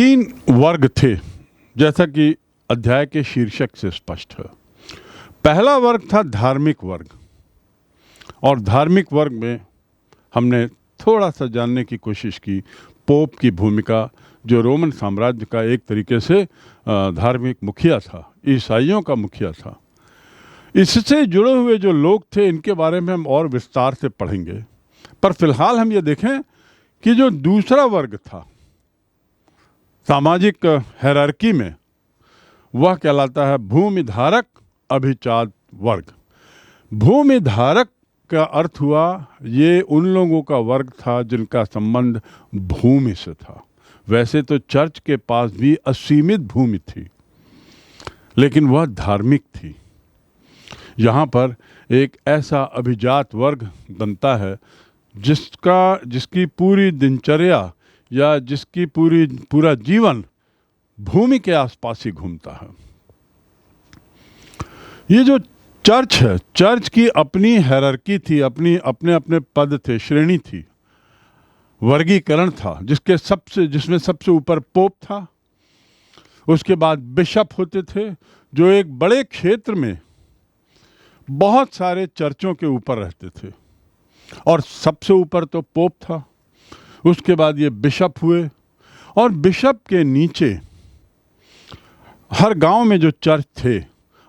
तीन वर्ग थे, जैसा कि अध्याय के शीर्षक से स्पष्ट है। पहला वर्ग था धार्मिक वर्ग, और धार्मिक वर्ग में हमने थोड़ा सा जानने की कोशिश की पोप की भूमिका, जो रोमन साम्राज्य का एक तरीके से धार्मिक मुखिया था, ईसाइयों का मुखिया था। इससे जुड़े हुए जो लोग थे, इनके बारे में हम और विस्तार से पढ़ेंगे, पर फिलहाल हम ये देखें कि जो दूसरा वर्ग था सामाजिक हायरार्की में, वह कहलाता है भूमिधारक अभिजात वर्ग। भूमिधारक का अर्थ हुआ ये उन लोगों का वर्ग था जिनका संबंध भूमि से था। वैसे तो चर्च के पास भी असीमित भूमि थी, लेकिन वह धार्मिक थी। यहाँ पर एक ऐसा अभिजात वर्ग बनता है जिसकी पूरी दिनचर्या या जिसकी पूरा जीवन भूमि के आसपास ही घूमता है। ये जो चर्च है, चर्च की अपनी हायरार्की थी, अपने पद थे, श्रेणी थी, वर्गीकरण था, जिसमें सबसे ऊपर पोप था। उसके बाद बिशप होते थे, जो एक बड़े क्षेत्र में बहुत सारे चर्चों के ऊपर रहते थे, और सबसे ऊपर तो पोप था। उसके बाद ये बिशप हुए, और बिशप के नीचे हर गांव में जो चर्च थे,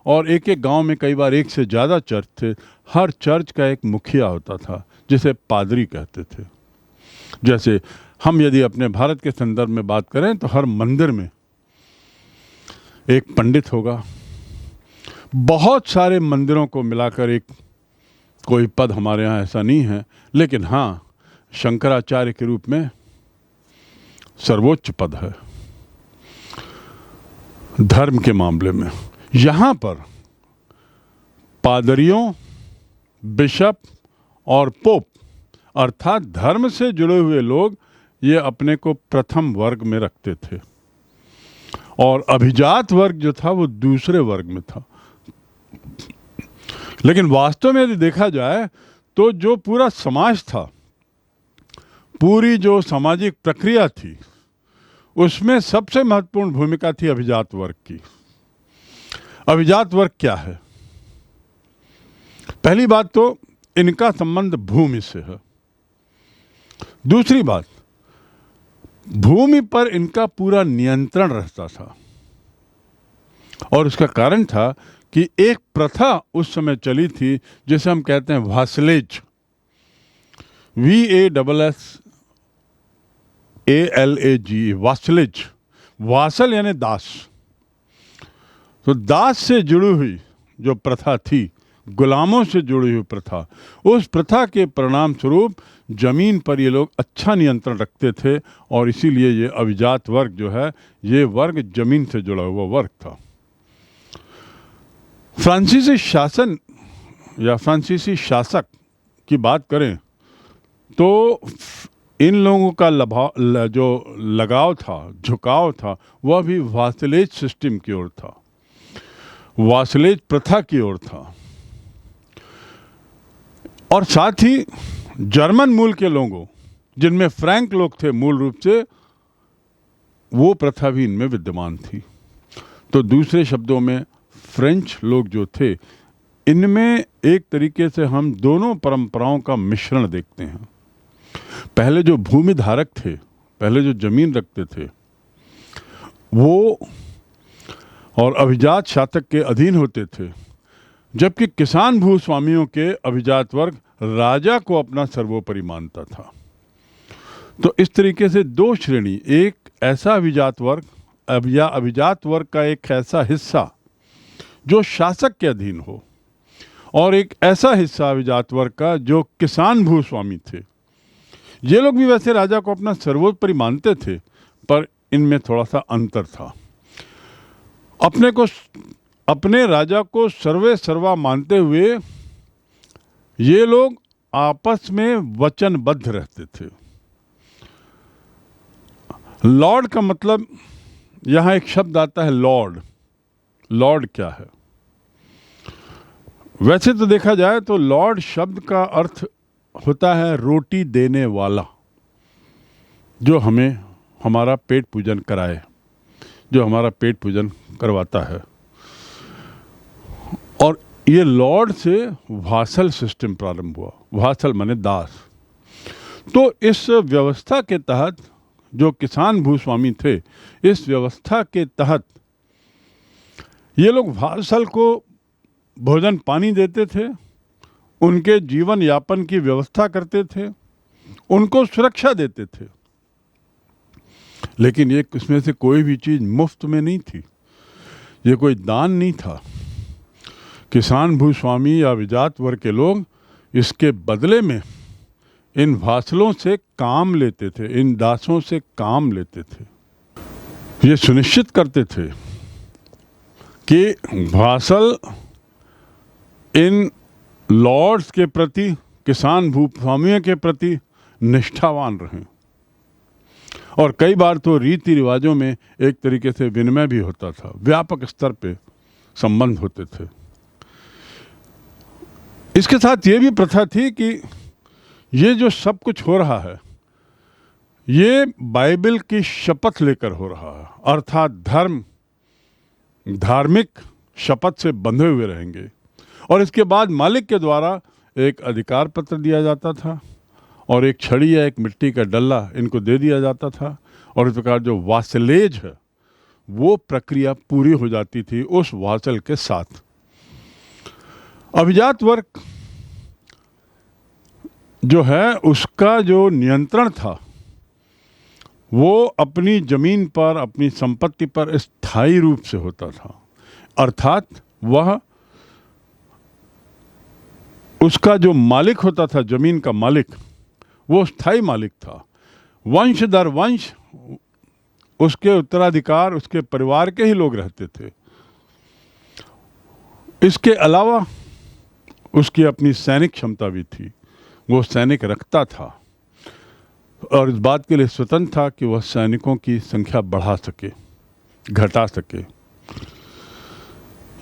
और एक एक गांव में कई बार एक से ज़्यादा चर्च थे, हर चर्च का एक मुखिया होता था, जिसे पादरी कहते थे। जैसे हम यदि अपने भारत के संदर्भ में बात करें तो हर मंदिर में एक पंडित होगा। बहुत सारे मंदिरों को मिलाकर एक कोई पद हमारे यहाँ ऐसा नहीं है, लेकिन हाँ, शंकराचार्य के रूप में सर्वोच्च पद है धर्म के मामले में। यहाँ पर पादरियों, बिशप और पोप अर्थात धर्म से जुड़े हुए लोग ये अपने को प्रथम वर्ग में रखते थे, और अभिजात वर्ग जो था वो दूसरे वर्ग में था। लेकिन वास्तव में यदि देखा जाए तो जो पूरा समाज था, पूरी जो सामाजिक प्रक्रिया थी, उसमें सबसे महत्वपूर्ण भूमिका थी अभिजात वर्ग की। अभिजात वर्ग क्या है? पहली बात तो इनका संबंध भूमि से है। दूसरी बात, भूमि पर इनका पूरा नियंत्रण रहता था, और उसका कारण था कि एक प्रथा उस समय चली थी जिसे हम कहते हैं वासलेज, VASSALAG, वासलेज। वासल यानी दास। तो दास से जुड़ी हुई जो प्रथा थी, गुलामों से जुड़ी हुई प्रथा, उस प्रथा के परिणाम स्वरूप जमीन पर ये लोग अच्छा नियंत्रण रखते थे, और इसीलिए ये अभिजात वर्ग जो है, ये वर्ग जमीन से जुड़ा हुआ वर्ग था। फ्रांसीसी शासन या फ्रांसीसी शासक की बात करें तो इन लोगों का जो लगाव था, झुकाव था, वह भी वासलेज सिस्टम की ओर था, वासलेज प्रथा की ओर था। और साथ ही जर्मन मूल के लोगों, जिनमें फ्रैंक लोग थे मूल रूप से, वो प्रथा भी इनमें विद्यमान थी। तो दूसरे शब्दों में फ्रेंच लोग जो थे, इनमें एक तरीके से हम दोनों परंपराओं का मिश्रण देखते हैं। पहले जो भूमि धारक थे, पहले जो जमीन रखते थे, वो और अभिजात शासक के अधीन होते थे, जबकि किसान भूस्वामियों के अभिजात वर्ग राजा को अपना सर्वोपरि मानता था। तो इस तरीके से दो श्रेणी, एक ऐसा अभिजात वर्ग या अभिजात वर्ग का एक ऐसा हिस्सा जो शासक के अधीन हो, और एक ऐसा हिस्सा अभिजात वर्ग का जो किसान भूस्वामी थे। ये लोग भी वैसे राजा को अपना सर्वोपरि मानते थे, पर इनमें थोड़ा सा अंतर था। अपने राजा को सर्वे सर्वा मानते हुए ये लोग आपस में वचनबद्ध रहते थे। लॉर्ड का मतलब, यहाँ एक शब्द आता है लॉर्ड। लॉर्ड क्या है? वैसे तो देखा जाए तो लॉर्ड शब्द का अर्थ होता है रोटी देने वाला, जो हमें हमारा पेट पूजन कराए, जो हमारा पेट पूजन करवाता है। और ये लॉर्ड से वासल सिस्टम प्रारंभ हुआ। वासल माने दास। तो इस व्यवस्था के तहत जो किसान भूस्वामी थे, इस व्यवस्था के तहत ये लोग वासल को भोजन पानी देते थे, उनके जीवन यापन की व्यवस्था करते थे, उनको सुरक्षा देते थे। लेकिन ये इसमें से कोई भी चीज़ मुफ्त में नहीं थी, ये कोई दान नहीं था। किसान भूस्वामी या विजात वर्ग के लोग इसके बदले में इन वासलों से काम लेते थे, इन दासों से काम लेते थे। ये सुनिश्चित करते थे कि वासल इन लॉर्ड्स के प्रति, किसान भूस्वामियों के प्रति निष्ठावान रहें। और कई बार तो रीति रिवाजों में एक तरीके से विनिमय भी होता था, व्यापक स्तर पे संबंध होते थे। इसके साथ ये भी प्रथा थी कि ये जो सब कुछ हो रहा है, ये बाइबल की शपथ लेकर हो रहा है, अर्थात धार्मिक शपथ से बंधे हुए रहेंगे। और इसके बाद मालिक के द्वारा एक अधिकार पत्र दिया जाता था और एक छड़ी या एक मिट्टी का डल्ला इनको दे दिया जाता था। और इस प्रकार जो वासलेज है वो प्रक्रिया पूरी हो जाती थी उस वासल के साथ। अभिजात वर्ग जो है उसका जो नियंत्रण था वो अपनी जमीन पर, अपनी संपत्ति पर स्थायी रूप से होता था। अर्थात वह, उसका जो मालिक होता था, जमीन का मालिक, वो स्थायी मालिक था। वंश दर वंश उसके उत्तराधिकार उसके परिवार के ही लोग रहते थे। इसके अलावा उसकी अपनी सैनिक क्षमता भी थी, वो सैनिक रखता था और इस बात के लिए स्वतंत्र था कि वह सैनिकों की संख्या बढ़ा सके, घटा सके।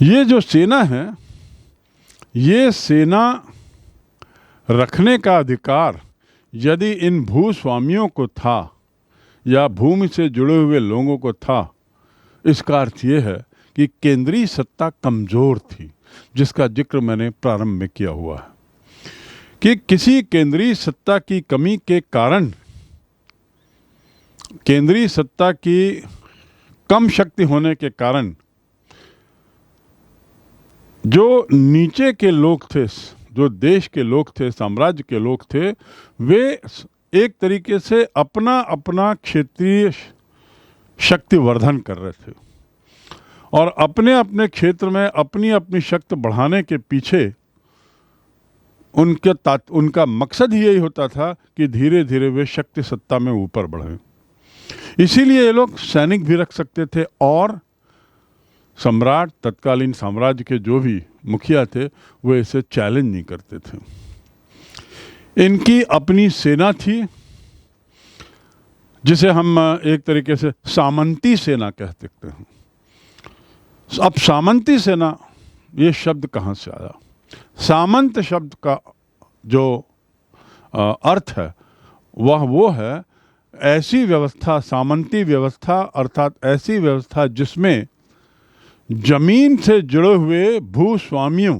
ये जो सेना है, ये सेना रखने का अधिकार यदि इन भूस्वामियों को था या भूमि से जुड़े हुए लोगों को था, इसका अर्थ ये है कि केंद्रीय सत्ता कमज़ोर थी, जिसका जिक्र मैंने प्रारंभ में किया हुआ है कि किसी केंद्रीय सत्ता की कमी के कारण, केंद्रीय सत्ता की कम शक्ति होने के कारण जो नीचे के लोग थे, जो देश के लोग थे, साम्राज्य के लोग थे, वे एक तरीके से अपना अपना क्षेत्रीय शक्तिवर्धन कर रहे थे और अपने अपने क्षेत्र में अपनी अपनी शक्ति बढ़ाने के पीछे उनका मकसद ही यही होता था कि धीरे धीरे वे शक्ति सत्ता में ऊपर बढ़ें। इसीलिए ये लोग सैनिक भी रख सकते थे और सम्राट, तत्कालीन साम्राज्य के जो भी मुखिया थे, वो इसे चैलेंज नहीं करते थे। इनकी अपनी सेना थी, जिसे हम एक तरीके से सामंती सेना कह सकते हैं। अब सामंती सेना, ये शब्द कहाँ से आया? सामंत शब्द का जो अर्थ है वह वो है ऐसी व्यवस्था, सामंती व्यवस्था अर्थात ऐसी व्यवस्था जिसमें जमीन से जुड़े हुए भूस्वामियों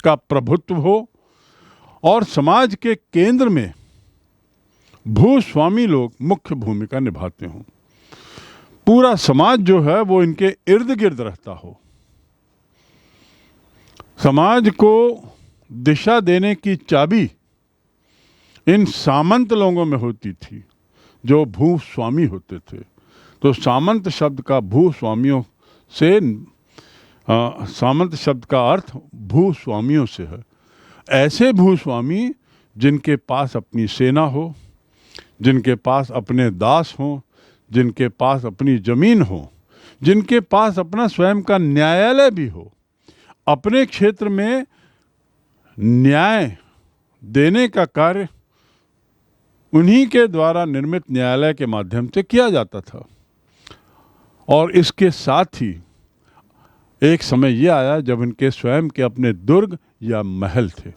का प्रभुत्व हो और समाज के केंद्र में भूस्वामी लोग मुख्य भूमिका निभाते हों। पूरा समाज जो है वो इनके इर्द गिर्द रहता हो। समाज को दिशा देने की चाबी इन सामंत लोगों में होती थी जो भूस्वामी होते थे। तो सामंत शब्द का भूस्वामियों से, सामंत शब्द का अर्थ भूस्वामियों से है। ऐसे भूस्वामी जिनके पास अपनी सेना हो, जिनके पास अपने दास हों, जिनके पास अपनी जमीन हो, जिनके पास अपना स्वयं का न्यायालय भी हो। अपने क्षेत्र में न्याय देने का कार्य उन्हीं के द्वारा निर्मित न्यायालय के माध्यम से किया जाता था। और इसके साथ ही एक समय यह आया जब इनके स्वयं के अपने दुर्ग या महल थे।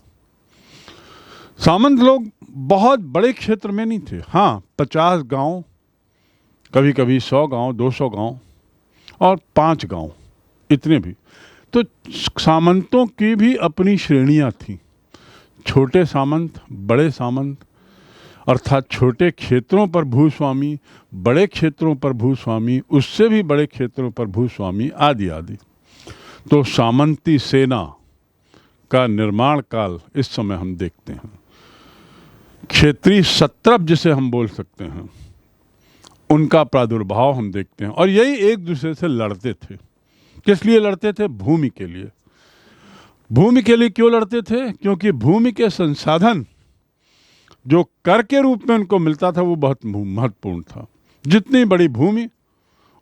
सामंत लोग बहुत बड़े क्षेत्र में नहीं थे। हाँ, 50 गांव कभी कभी 100 गांव, 200 गांव और 5 गांव, इतने भी। तो सामंतों की भी अपनी श्रेणियां थीं, छोटे सामंत, बड़े सामंत, अर्थात छोटे क्षेत्रों पर भूस्वामी, बड़े क्षेत्रों पर भूस्वामी, उससे भी बड़े क्षेत्रों पर भूस्वामी, आदि आदि। तो सामंती सेना का निर्माण काल इस समय हम देखते हैं। क्षेत्रीय सत्रप जिसे हम बोल सकते हैं, उनका प्रादुर्भाव हम देखते हैं। और यही एक दूसरे से लड़ते थे। किस लिए लड़ते थे? भूमि के लिए। भूमि के लिए क्यों लड़ते थे? क्योंकि भूमि के संसाधन जो कर के रूप में उनको मिलता था वो बहुत महत्वपूर्ण था। जितनी बड़ी भूमि,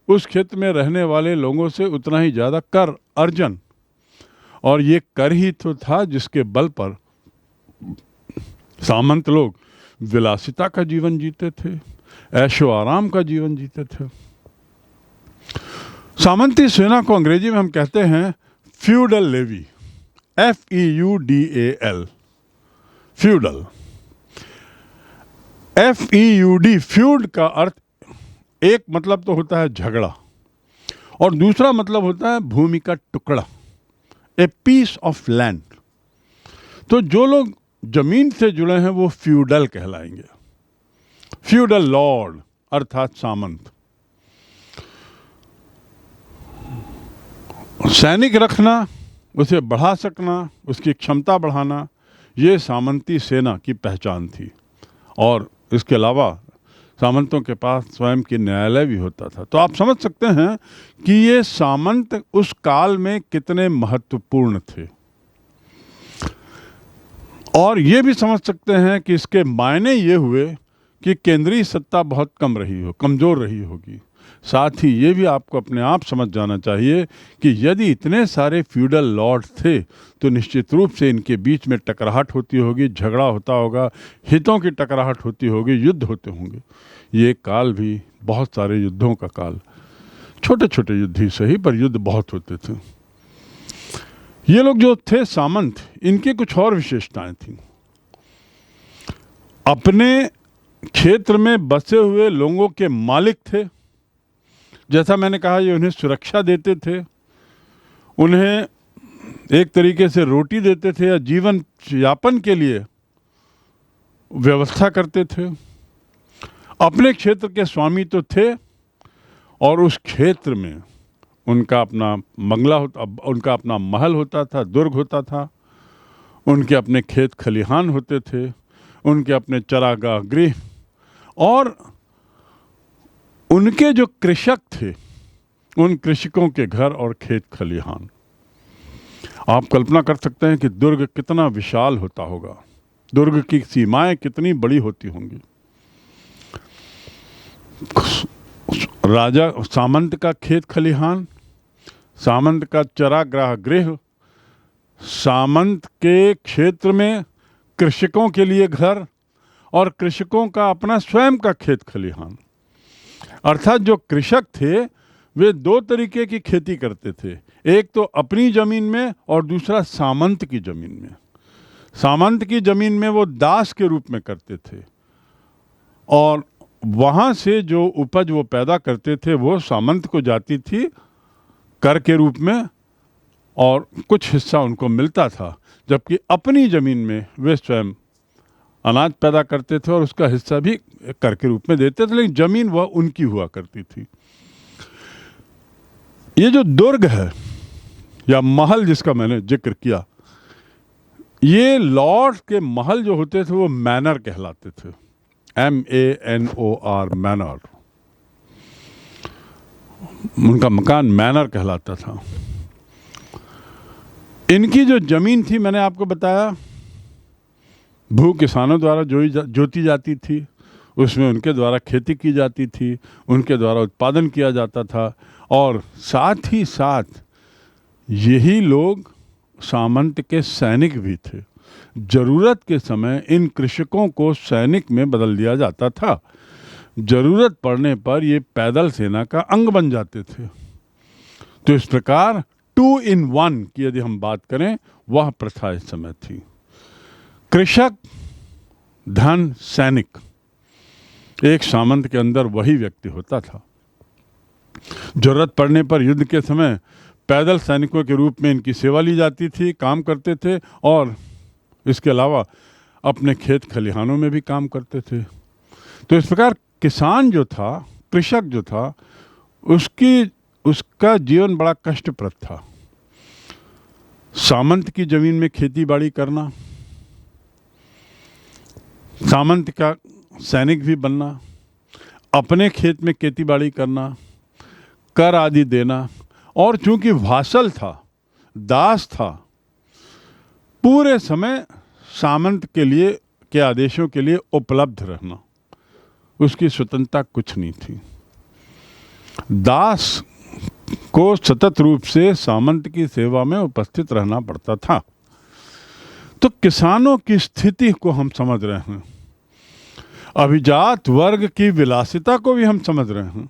उस क्षेत्र में रहने वाले लोगों से उतना ही ज़्यादा कर अर्जन, और ये कर ही तो था जिसके बल पर सामंत लोग विलासिता का जीवन जीते थे, ऐशो आराम का जीवन जीते थे। सामंती सेना को अंग्रेजी में हम कहते हैं feudal levy, FEUDAL, feudal. FEUD, feud का अर्थ एक मतलब तो होता है झगड़ा, और दूसरा मतलब होता है भूमि का टुकड़ा, ए पीस ऑफ लैंड। तो जो लोग जमीन से जुड़े हैं वो फ्यूडल कहलाएंगे, फ्यूडल लॉर्ड अर्थात सामंत। सैनिक रखना, उसे बढ़ा सकना, उसकी क्षमता बढ़ाना, ये सामंती सेना की पहचान थी। और इसके अलावा सामंतों के पास स्वयं की न्यायालय भी होता था। तो आप समझ सकते हैं कि ये सामंत उस काल में कितने महत्वपूर्ण थे। और ये भी समझ सकते हैं कि इसके मायने ये हुए कि केंद्रीय सत्ता बहुत कमज़ोर रही होगी। साथ ही ये भी आपको अपने आप समझ जाना चाहिए कि यदि इतने सारे फ्यूडल लॉर्ड थे तो निश्चित रूप से इनके बीच में टकराहट होती होगी, झगड़ा होता होगा, हितों की टकराहट होती होगी, युद्ध होते होंगे। ये काल भी बहुत सारे युद्धों का काल, छोटे छोटे युद्ध ही सही पर युद्ध बहुत होते थे। ये लोग जो थे सामंत, इनकी कुछ और विशेषताएं थीं। अपने क्षेत्र में बसे हुए लोगों के मालिक थे। जैसा मैंने कहा, ये उन्हें सुरक्षा देते थे, उन्हें एक तरीके से रोटी देते थे या जीवन यापन के लिए व्यवस्था करते थे। अपने क्षेत्र के स्वामी तो थे, और उस क्षेत्र में उनका अपना बंगला होता, उनका अपना महल होता था, दुर्ग होता था, उनके अपने खेत खलिहान होते थे, उनके अपने चरागाह गृह, और उनके जो कृषक थे उन कृषकों के घर और खेत खलिहान। आप कल्पना कर सकते हैं कि दुर्ग कितना विशाल होता होगा, दुर्ग की सीमाएं कितनी बड़ी होती होंगी। राजा सामंत का खेत खलिहान, सामंत का चरागाह गृह, सामंत के क्षेत्र में कृषकों के लिए घर, और कृषकों का अपना स्वयं का खेत खलिहान। अर्थात जो कृषक थे वे दो तरीके की खेती करते थे, एक तो अपनी जमीन में और दूसरा सामंत की जमीन में। सामंत की जमीन में वो दास के रूप में करते थे, और वहाँ से जो उपज वो पैदा करते थे वो सामंत को जाती थी कर के रूप में, और कुछ हिस्सा उनको मिलता था। जबकि अपनी ज़मीन में वे स्वयं अनाज पैदा करते थे और उसका हिस्सा भी कर के रूप में देते थे, लेकिन ज़मीन वह उनकी हुआ करती थी। ये जो दुर्ग है या महल जिसका मैंने जिक्र किया, ये लॉर्ड के महल जो होते थे वो मैनर कहलाते थे, MANOR, मैनर। उनका मकान मैनर कहलाता था। इनकी जो जमीन थी, मैंने आपको बताया, भू किसानों द्वारा जोती जाती थी, उसमें उनके द्वारा खेती की जाती थी, उनके द्वारा उत्पादन किया जाता था, और साथ ही साथ यही लोग सामंत के सैनिक भी थे। जरूरत के समय इन कृषकों को सैनिक में बदल दिया जाता था। जरूरत पड़ने पर ये पैदल सेना का अंग बन जाते थे। तो इस प्रकार 2 in 1 की यदि हम बात करें, वह प्रथा इस समय थी। कृषक, धन, सैनिक, एक सामंत के अंदर वही व्यक्ति होता था। जरूरत पड़ने पर युद्ध के समय पैदल सैनिकों के रूप में इनकी सेवा ली जाती थी, काम करते थे और इसके अलावा अपने खेत खलिहानों में भी काम करते थे। तो इस प्रकार किसान जो था, कृषक जो था, उसका जीवन बड़ा कष्टप्रद था। सामंत की जमीन में खेती बाड़ी करना, सामंत का सैनिक भी बनना, अपने खेत में खेती बाड़ी करना, कर आदि देना, और चूंकि वासल था, दास था, पूरे समय सामंत के लिए के आदेशों के लिए उपलब्ध रहना, उसकी स्वतंत्रता कुछ नहीं थी। दास को सतत रूप से सामंत की सेवा में उपस्थित रहना पड़ता था। तो किसानों की स्थिति को हम समझ रहे हैं, अभिजात वर्ग की विलासिता को भी हम समझ रहे हैं।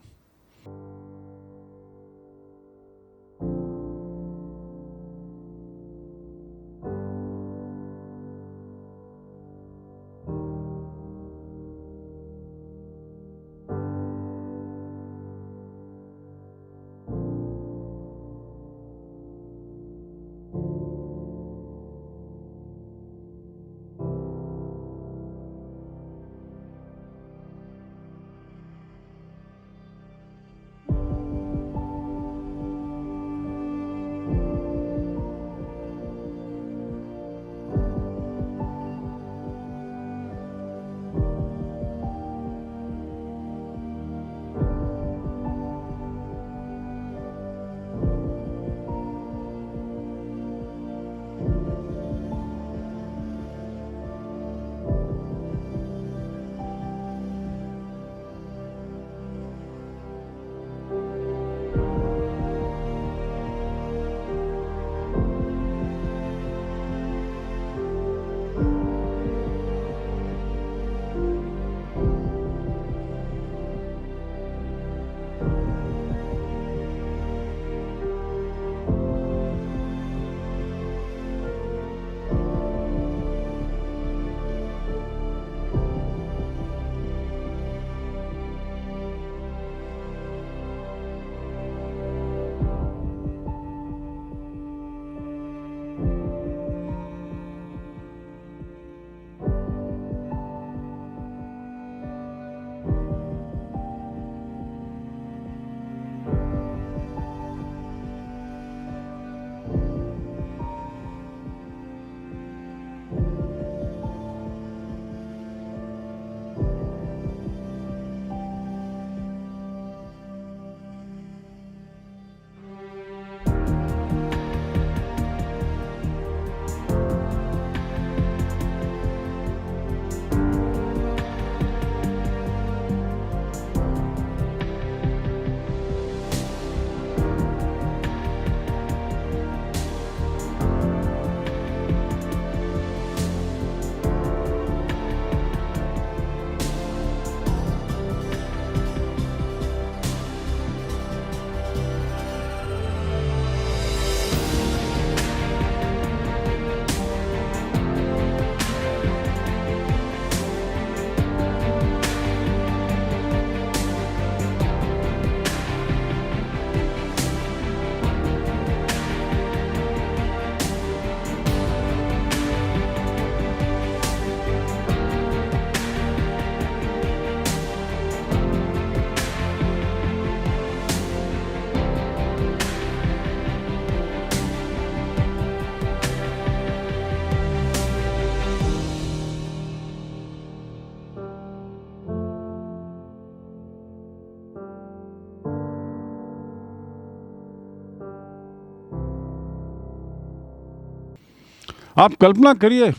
आप कल्पना करिए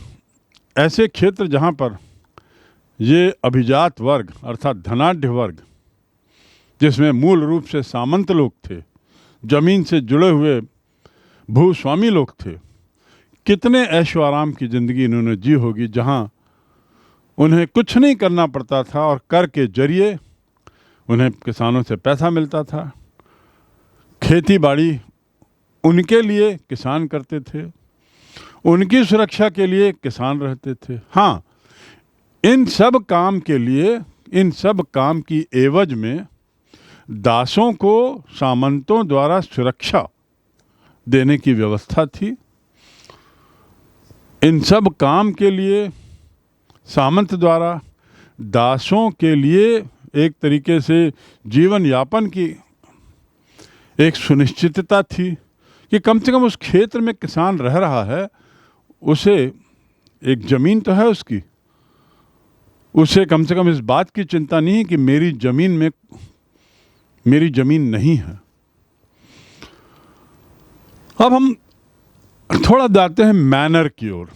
ऐसे क्षेत्र जहाँ पर ये अभिजात वर्ग अर्थात धनाढ्य वर्ग, जिसमें मूल रूप से सामंत लोग थे, जमीन से जुड़े हुए भूस्वामी लोग थे, कितने ऐशो आराम की ज़िंदगी इन्होंने जी होगी, जहाँ उन्हें कुछ नहीं करना पड़ता था और कर के जरिए उन्हें किसानों से पैसा मिलता था। खेती बाड़ी उनके लिए किसान करते थे, उनकी सुरक्षा के लिए किसान रहते थे। हाँ, इन सब काम के लिए इन सब काम की एवज में दासों को सामंतों द्वारा सुरक्षा देने की व्यवस्था थी। इन सब काम के लिए सामंत द्वारा दासों के लिए एक तरीके से जीवन यापन की एक सुनिश्चितता थी कि कम से कम उस क्षेत्र में किसान रह रहा है, उसे एक ज़मीन तो है उसकी, उसे कम से कम इस बात की चिंता नहीं है कि मेरी ज़मीन नहीं है। अब हम थोड़ा जाते हैं मैनर की ओर,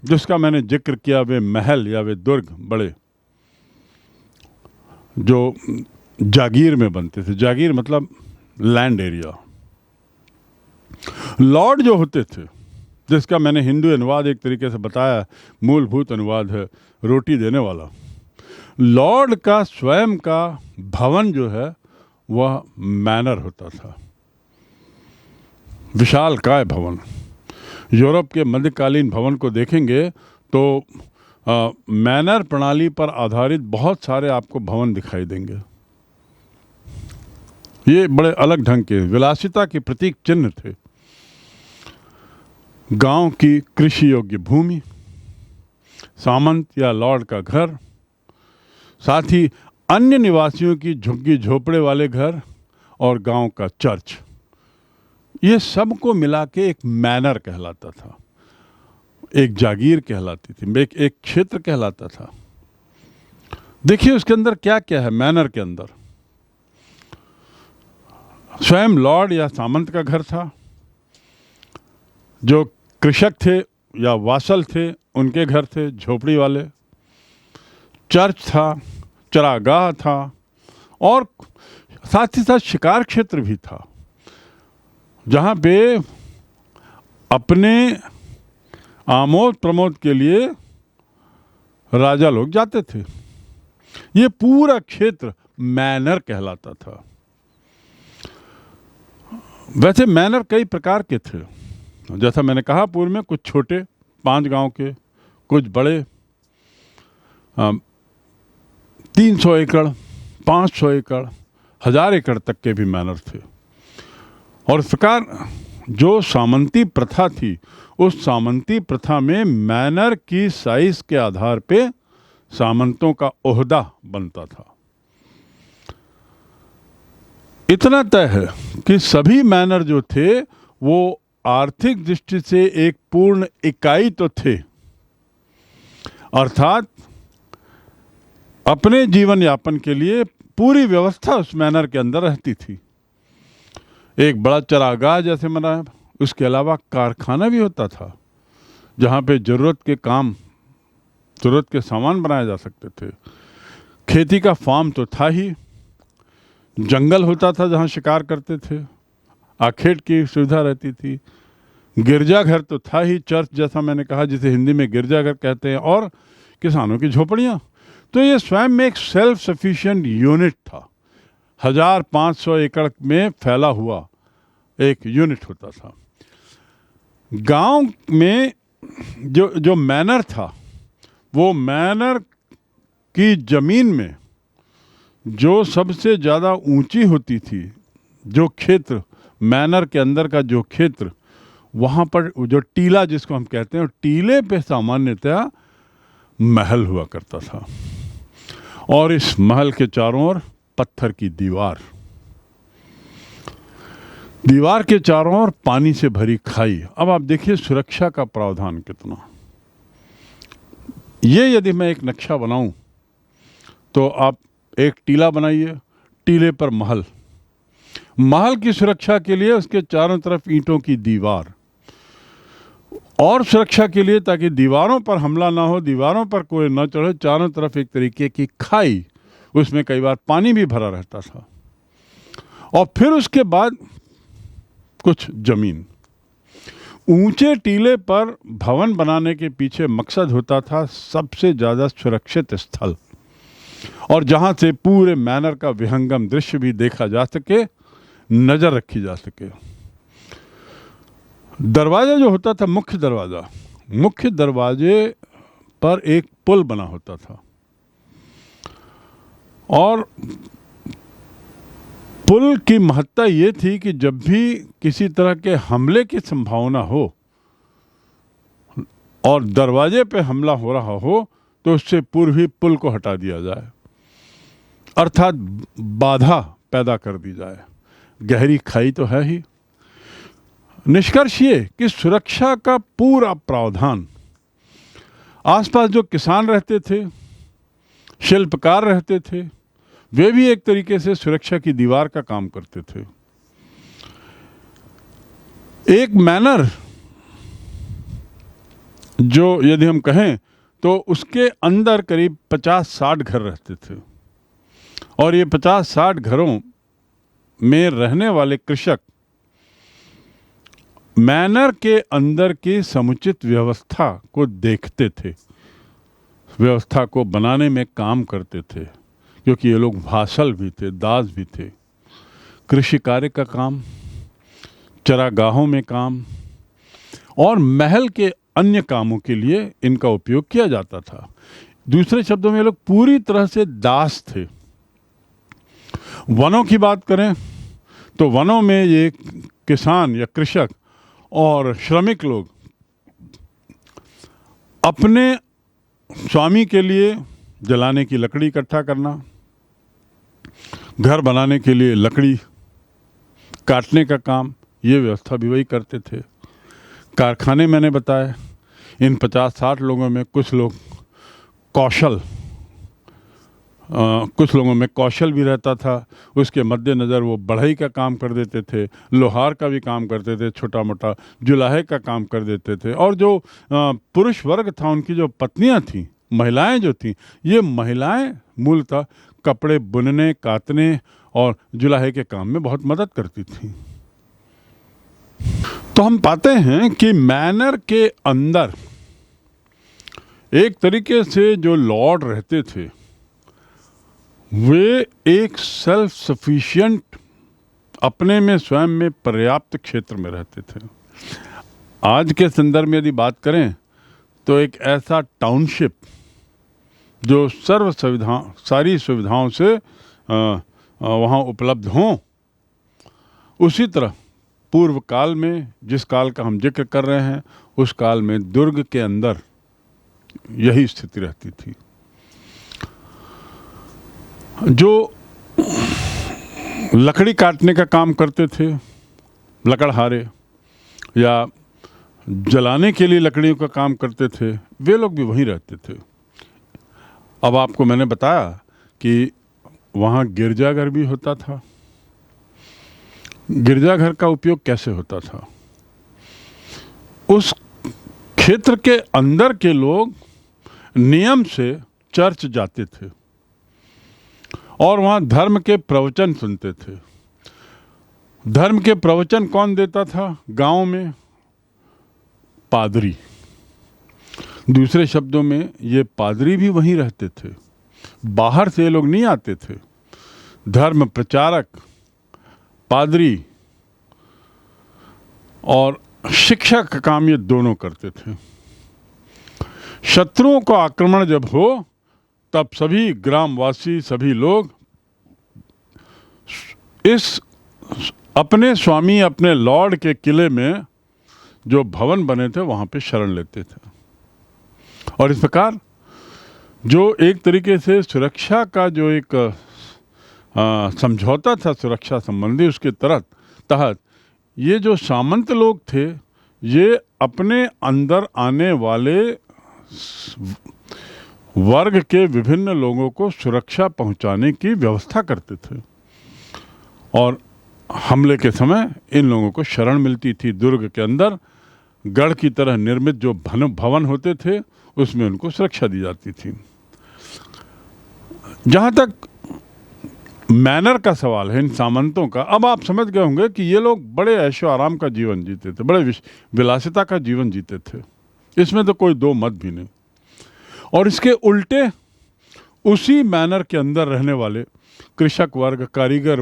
जिसका मैंने जिक्र किया, वे महल या वे दुर्ग बड़े जो जागीर में बनते थे। जागीर मतलब लैंड एरिया। लॉर्ड जो होते थे, जिसका मैंने हिंदू अनुवाद एक तरीके से बताया, मूलभूत अनुवाद है रोटी देने वाला। लॉर्ड का स्वयं का भवन जो है वह मैनर होता था, विशालकाय भवन। यूरोप के मध्यकालीन भवन को देखेंगे तो मैनर प्रणाली पर आधारित बहुत सारे आपको भवन दिखाई देंगे। ये बड़े अलग ढंग के विलासिता के प्रतीक चिन्ह थे। गांव की कृषि योग्य भूमि, सामंत या लॉर्ड का घर, साथ ही अन्य निवासियों की झुग्गी झोपड़े वाले घर और गांव का चर्च, ये सब को मिला के एक मैनर कहलाता था, एक जागीर कहलाती थी, एक क्षेत्र कहलाता था। देखिए उसके अंदर क्या क्या है। मैनर के अंदर स्वयं लॉर्ड या सामंत का घर था, जो कृषक थे या वासल थे उनके घर थे झोपड़ी वाले, चर्च था, चरागाह था, और साथ ही साथ शिकार क्षेत्र भी था, जहाँ पे अपने आमोद प्रमोद के लिए राजा लोग जाते थे। ये पूरा क्षेत्र मैनर कहलाता था। वैसे मैनर कई प्रकार के थे, जैसा मैंने कहा पूर्व में, कुछ छोटे 5 गांव के, कुछ बड़े 300 एकड़, 500 एकड़, 1000 एकड़ तक के भी मैनर थे। और इस प्रकार जो सामंती प्रथा थी, उस सामंती प्रथा में मैनर की साइज के आधार पे सामंतों का ओहदा बनता था। इतना तय है कि सभी मैनर जो थे वो आर्थिक दृष्टि से एक पूर्ण इकाई तो थे, अर्थात अपने जीवन यापन के लिए पूरी व्यवस्था उस मैनर के अंदर रहती थी। एक बड़ा चरागाह जैसे बना, उसके अलावा कारखाना भी होता था, जहाँ पे ज़रूरत के सामान बनाए जा सकते थे। खेती का फार्म तो था ही, जंगल होता था जहाँ शिकार करते थे, आखेट की सुविधा रहती थी, गिरजाघर तो था ही, चर्च जैसा मैंने कहा जिसे हिंदी में गिरजाघर कहते हैं, और किसानों की झोपड़ियाँ। तो ये स्वयं में एक सेल्फ सफिशिएंट यूनिट था, 1500 एकड़ में फैला हुआ एक यूनिट होता था। गांव में जो मैनर था, वो मैनर की जमीन में जो सबसे ज़्यादा ऊंची होती थी, जो क्षेत्र मैनर के अंदर का जो क्षेत्र, वहाँ पर जो टीला जिसको हम कहते हैं, टीले पे सामान्यतया महल हुआ करता था, और इस महल के चारों ओर पत्थर की दीवार के चारों ओर पानी से भरी खाई। अब आप देखिए सुरक्षा का प्रावधान कितना। ये यदि मैं एक नक्शा बनाऊं तो आप एक टीला बनाइए, टीले पर महल की सुरक्षा के लिए उसके चारों तरफ ईंटों की दीवार, और सुरक्षा के लिए ताकि दीवारों पर हमला ना हो, दीवारों पर कोई न चढ़े, चारों तरफ एक तरीके की खाई, उसमें कई बार पानी भी भरा रहता था। और फिर उसके बाद कुछ जमीन। ऊंचे टीले पर भवन बनाने के पीछे मकसद होता था सबसे ज़्यादा सुरक्षित स्थल, और जहाँ से पूरे मैनर का विहंगम दृश्य भी देखा जा सके, नज़र रखी जा सके। दरवाज़ा जो होता था, मुख्य दरवाजे पर एक पुल बना होता था। और पुल की महत्ता ये थी कि जब भी किसी तरह के हमले की संभावना हो और दरवाजे पे हमला हो रहा हो तो उससे पूर्व ही पुल को हटा दिया जाए, अर्थात बाधा पैदा कर दी जाए। गहरी खाई तो है ही। निष्कर्ष ये कि सुरक्षा का पूरा प्रावधान, आसपास जो किसान रहते थे, शिल्पकार रहते थे, वे भी एक तरीके से सुरक्षा की दीवार का काम करते थे। एक मैनर जो यदि हम कहें तो उसके अंदर करीब 50-60 घर रहते थे और ये 50-60 घरों में रहने वाले कृषक मैनर के अंदर की समुचित व्यवस्था को देखते थे, व्यवस्था को बनाने में काम करते थे, क्योंकि ये लोग भासल भी थे, दास भी थे। कृषि कार्य का काम, चरागाहों में काम और महल के अन्य कामों के लिए इनका उपयोग किया जाता था। दूसरे शब्दों में ये लोग पूरी तरह से दास थे। वनों की बात करें तो वनों में ये किसान या कृषक और श्रमिक लोग अपने स्वामी के लिए जलाने की लकड़ी इकट्ठा करना, घर बनाने के लिए लकड़ी काटने का काम, ये व्यवस्था भी वही करते थे। कारखाने मैंने बताए, इन 50-60 लोगों में कुछ लोगों में कौशल भी रहता था। उसके मद्देनज़र वो बढ़ई का काम कर देते थे, लोहार का भी काम करते थे, छोटा मोटा जुलाहे का काम कर देते थे। और जो पुरुष वर्ग था, उनकी जो पत्नियां थीं, महिलाएं जो थीं, ये महिलाएं मूलतः कपड़े बुनने, कातने और जुलाहे के काम में बहुत मदद करती थीं। तो हम पाते हैं कि मैनर के अंदर एक तरीके से जो लॉर्ड रहते थे वे एक सेल्फ सफिशिएंट, अपने में स्वयं में पर्याप्त क्षेत्र में रहते थे। आज के संदर्भ में यदि बात करें तो एक ऐसा टाउनशिप जो सारी सुविधाओं से वहाँ उपलब्ध हों, उसी तरह पूर्व काल में, जिस काल का हम जिक्र कर रहे हैं, उस काल में दुर्ग के अंदर यही स्थिति रहती थी। जो लकड़ी काटने का काम करते थे, लकड़हारे, या जलाने के लिए लकड़ियों का काम करते थे, वे लोग भी वहीं रहते थे। अब आपको मैंने बताया कि वहाँ गिरजाघर भी होता था। गिरजाघर का उपयोग कैसे होता था? उस क्षेत्र के अंदर के लोग नियम से चर्च जाते थे और वहाँ धर्म के प्रवचन सुनते थे। धर्म के प्रवचन कौन देता था? गांव में पादरी। दूसरे शब्दों में ये पादरी भी वहीं रहते थे, बाहर से ये लोग नहीं आते थे। धर्म प्रचारक, पादरी और शिक्षक का काम ये दोनों करते थे। शत्रुओं का आक्रमण जब हो तब सभी ग्रामवासी, सभी लोग इस अपने स्वामी, अपने लॉर्ड के किले में जो भवन बने थे वहाँ पे शरण लेते थे। और इस प्रकार जो एक तरीके से सुरक्षा का जो एक समझौता था सुरक्षा संबंधी, उसके तहत ये जो सामंत लोग थे, ये अपने अंदर आने वाले वर्ग के विभिन्न लोगों को सुरक्षा पहुंचाने की व्यवस्था करते थे। और हमले के समय इन लोगों को शरण मिलती थी। दुर्ग के अंदर गढ़ की तरह निर्मित जो भवन होते थे, उसमें उनको सुरक्षा दी जाती थी। जहाँ तक मैनर का सवाल है इन सामंतों का, अब आप समझ गए होंगे कि ये लोग बड़े ऐशो आराम का जीवन जीते थे, बड़े विलासिता का जीवन जीते थे। इसमें तो कोई दो मत भी नहीं। और इसके उल्टे उसी मैनर के अंदर रहने वाले कृषक वर्ग, कारीगर